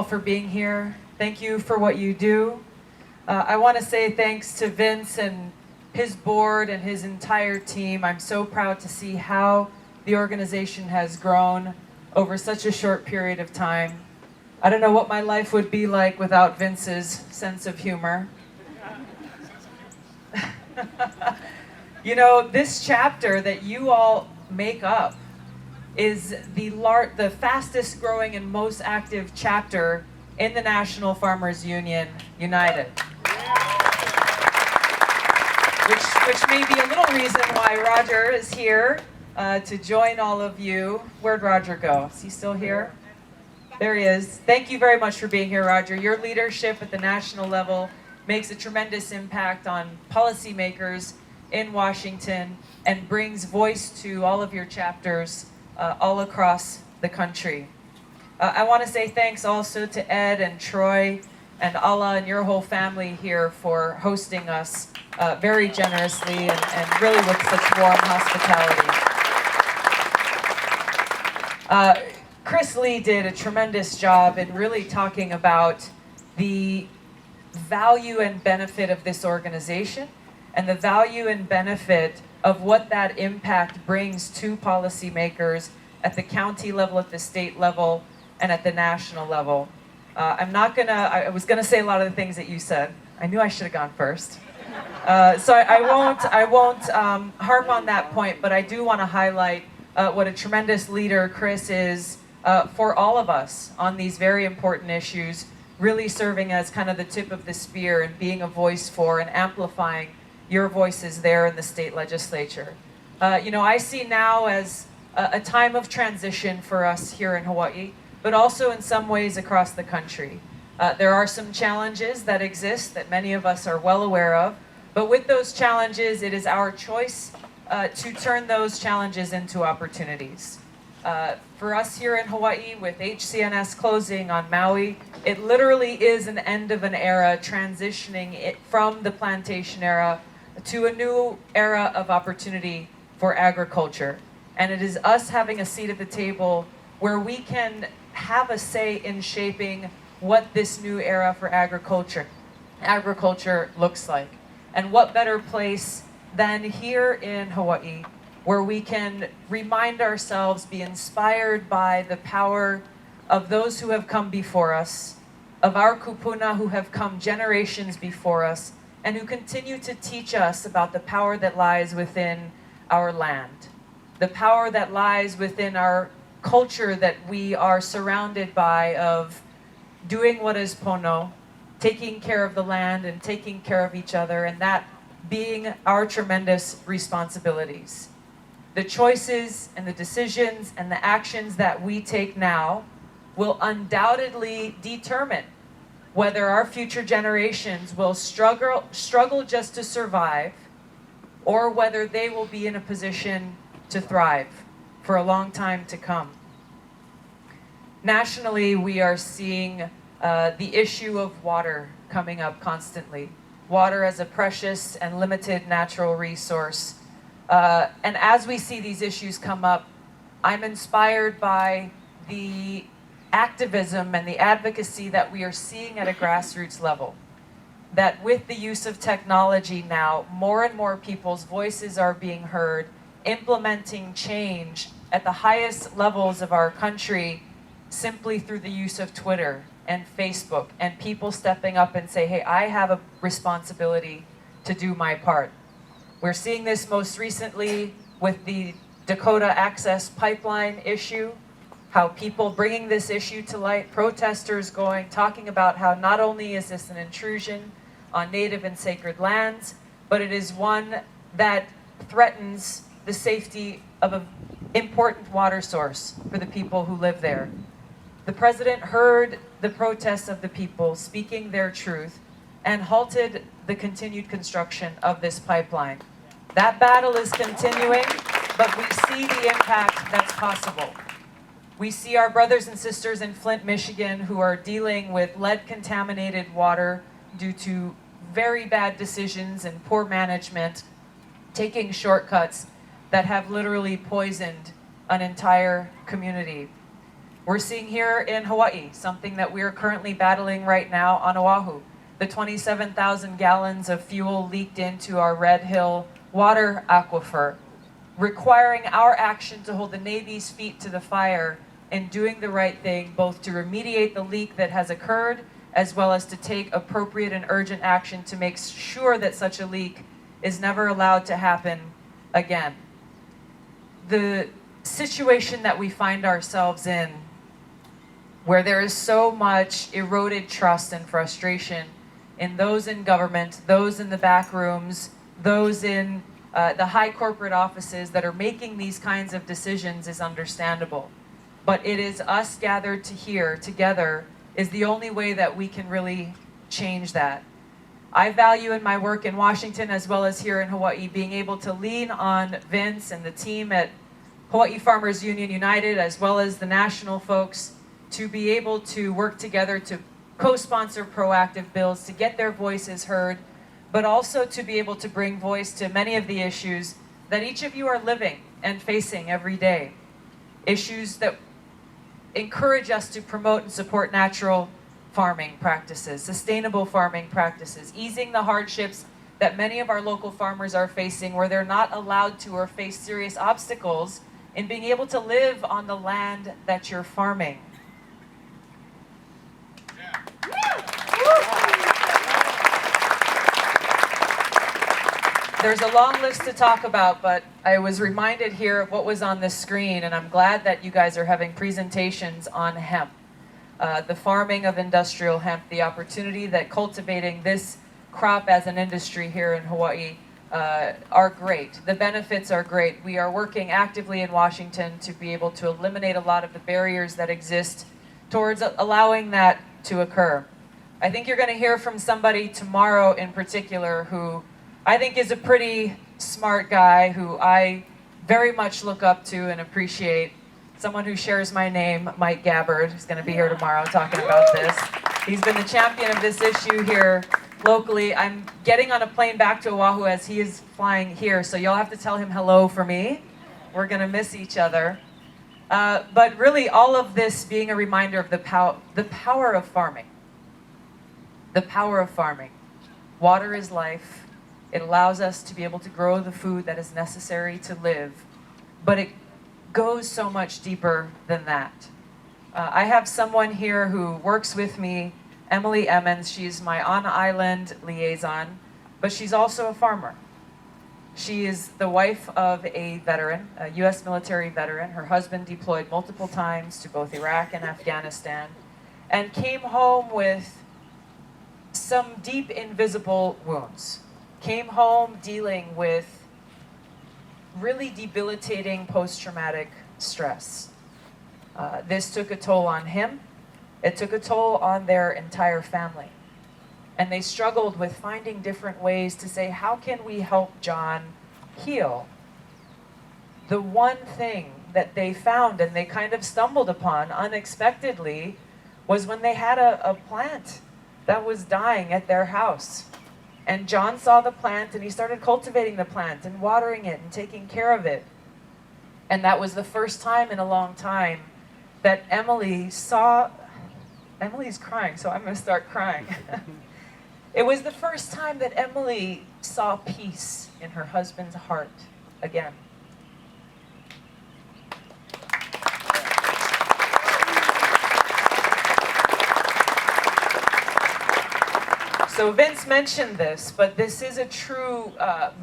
all for being here. Thank you for what you do. I want to say thanks to Vince and his board and his entire team. I'm so proud to see how the organization has grown over such a short period of time. I don't know what my life would be like without Vince's sense of humor. You know, this chapter that you all make up is the fastest growing and most active chapter in the National Farmers Union United. Which may be a little reason why Roger is here to join all of you. Where'd Roger go? Is he still here? There he is. Thank you very much for being here, Roger. Your leadership at the national level makes a tremendous impact on policymakers in Washington and brings voice to all of your chapters all across the country. I want to say thanks also to Ed and Troy and Allah and your whole family here for hosting us very generously and really with such warm hospitality. Chris Lee did a tremendous job in really talking about the value and benefit of this organization and the value and benefit of what that impact brings to policymakers at the county level, at the state level, and at the national level. I was gonna say a lot of the things that you said. I knew I should have gone first. So I won't harp on that point, but I do want to highlight what a tremendous leader Chris is for all of us on these very important issues, really serving as kind of the tip of the spear and being a voice for and amplifying your voices there in the state legislature. I see now as a time of transition for us here in Hawaii, but also in some ways across the country. There are some challenges that exist that many of us are well aware of, but with those challenges, it is our choice to turn those challenges into opportunities. For us here in Hawaii, with HCNS closing on Maui, it literally is an end of an era, transitioning it from the plantation era to a new era of opportunity for agriculture. And it is us having a seat at the table where we can have a say in shaping what this new era for agriculture looks like. And what better place than here in Hawaii, where we can remind ourselves, be inspired by the power of those who have come before us, of our kupuna who have come generations before us, and who continue to teach us about the power that lies within our land, the power that lies within our culture that we are surrounded by, of doing what is pono, taking care of the land and taking care of each other, and that being our tremendous responsibilities. The choices and the decisions and the actions that we take now will undoubtedly determine whether our future generations will struggle just to survive, or whether they will be in a position to thrive for a long time to come. Nationally, we are seeing the issue of water coming up constantly. Water as a precious and limited natural resource. And as we see these issues come up, I'm inspired by the activism and the advocacy that we are seeing at a grassroots level. That with the use of technology now, more and more people's voices are being heard, implementing change at the highest levels of our country simply through the use of Twitter and Facebook, and people stepping up and say, hey, I have a responsibility to do my part. We're seeing this most recently with the Dakota Access Pipeline issue, how people bringing this issue to light, protesters talking about how not only is this an intrusion on native and sacred lands, but it is one that threatens the safety of an important water source for the people who live there. The president heard the protests of the people speaking their truth and halted the continued construction of this pipeline. That battle is continuing, but we see the impact that's possible. We see our brothers and sisters in Flint, Michigan, who are dealing with lead-contaminated water due to very bad decisions and poor management, taking shortcuts that have literally poisoned an entire community. We're seeing here in Hawaii, something that we are currently battling right now on Oahu. The 27,000 gallons of fuel leaked into our Red Hill water aquifer, requiring our action to hold the Navy's feet to the fire in doing the right thing, both to remediate the leak that has occurred, as well as to take appropriate and urgent action to make sure that such a leak is never allowed to happen again. The situation that we find ourselves in, where there is so much eroded trust and frustration in those in government, those in the back rooms, those in the high corporate offices that are making these kinds of decisions, is understandable. But it is us gathered to here together is the only way that we can really change that. I value in my work in Washington as well as here in Hawaii being able to lean on Vince and the team at Hawaii Farmers Union United as well as the national folks to be able to work together to co-sponsor proactive bills, to get their voices heard, but also to be able to bring voice to many of the issues that each of you are living and facing every day. Issues that encourage us to promote and support natural farming practices, sustainable farming practices, easing the hardships that many of our local farmers are facing where they're not allowed to or face serious obstacles in being able to live on the land that you're farming. There's a long list to talk about, but I was reminded here of what was on the screen, and I'm glad that you guys are having presentations on hemp. The farming of industrial hemp, the opportunity that cultivating this crop as an industry here in Hawaii are great. The benefits are great. We are working actively in Washington to be able to eliminate a lot of the barriers that exist towards allowing that to occur. I think you're going to hear from somebody tomorrow in particular who I think is a pretty smart guy who I very much look up to and appreciate. Someone who shares my name, Mike Gabbard, who's going to be here tomorrow talking about this. He's been the champion of this issue here locally. I'm getting on a plane back to Oahu as he is flying here, so you'll have to tell him hello for me. We're going to miss each other. But really, all of this being a reminder of the power of farming. The power of farming. Water is life. It allows us to be able to grow the food that is necessary to live, but it goes so much deeper than that. I have someone here who works with me, Emily Emmons. She's my on-island liaison, but she's also a farmer. She is the wife of a veteran, a U.S. military veteran. Her husband deployed multiple times to both Iraq and Afghanistan, and came home with some deep invisible wounds. Came home dealing with really debilitating post-traumatic stress. This took a toll on him. It took a toll on their entire family. And they struggled with finding different ways to say, how can we help John heal? The one thing that they found and they kind of stumbled upon unexpectedly was when they had a plant that was dying at their house. And John saw the plant and he started cultivating the plant and watering it and taking care of it. And that was the first time in a long time that Emily saw, Emily's crying, so I'm going to start crying. It was the first time that Emily saw peace in her husband's heart again. So Vince mentioned this, but this is a true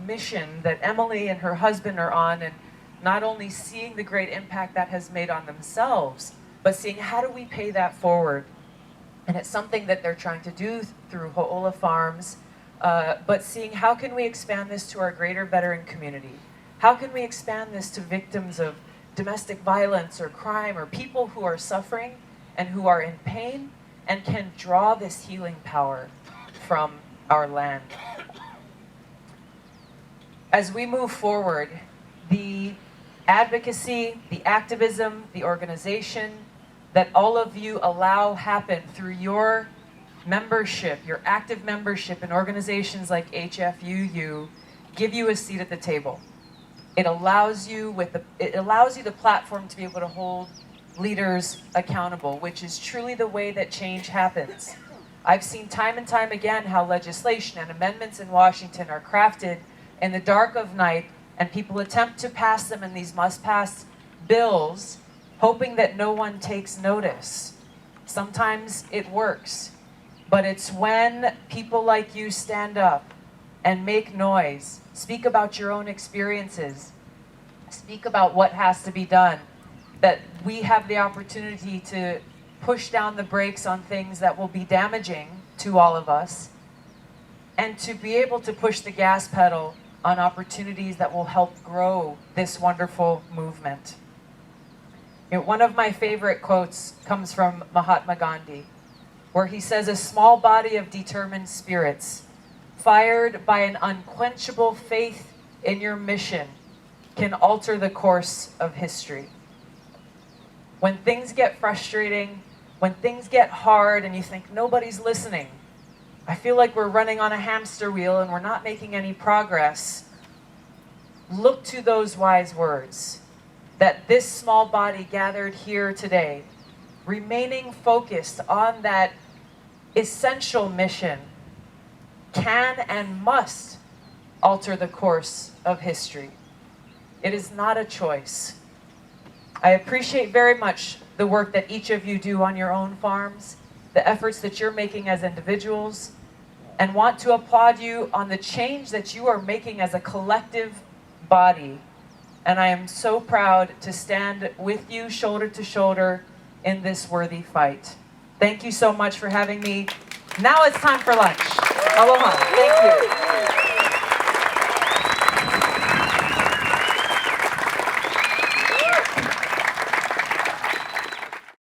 mission that Emily and her husband are on, and not only seeing the great impact that has made on themselves, but seeing how do we pay that forward. And it's something that they're trying to do through Ho'ola Farms, but seeing how can we expand this to our greater veteran community? How can we expand this to victims of domestic violence or crime or people who are suffering and who are in pain and can draw this healing power from our land. As we move forward, the advocacy, the activism, the organization that all of you allow happen through your membership, your active membership in organizations like HFUU, give you a seat at the table. It allows you the platform to be able to hold leaders accountable, which is truly the way that change happens. I've seen time and time again how legislation and amendments in Washington are crafted in the dark of night, and people attempt to pass them in these must-pass bills, hoping that no one takes notice. Sometimes it works, but it's when people like you stand up and make noise, speak about your own experiences, speak about what has to be done, that we have the opportunity to push down the brakes on things that will be damaging to all of us, and to be able to push the gas pedal on opportunities that will help grow this wonderful movement. You know, one of my favorite quotes comes from Mahatma Gandhi, where he says, "A small body of determined spirits, fired by an unquenchable faith in your mission, can alter the course of history." When things get frustrating, when things get hard and you think nobody's listening, I feel like we're running on a hamster wheel and we're not making any progress, look to those wise words that this small body gathered here today, remaining focused on that essential mission, can and must alter the course of history. It is not a choice. I appreciate very much the work that each of you do on your own farms, the efforts that you're making as individuals, and want to applaud you on the change that you are making as a collective body. And I am so proud to stand with you shoulder to shoulder in this worthy fight. Thank you so much for having me. Now it's time for lunch. Aloha. Thank you.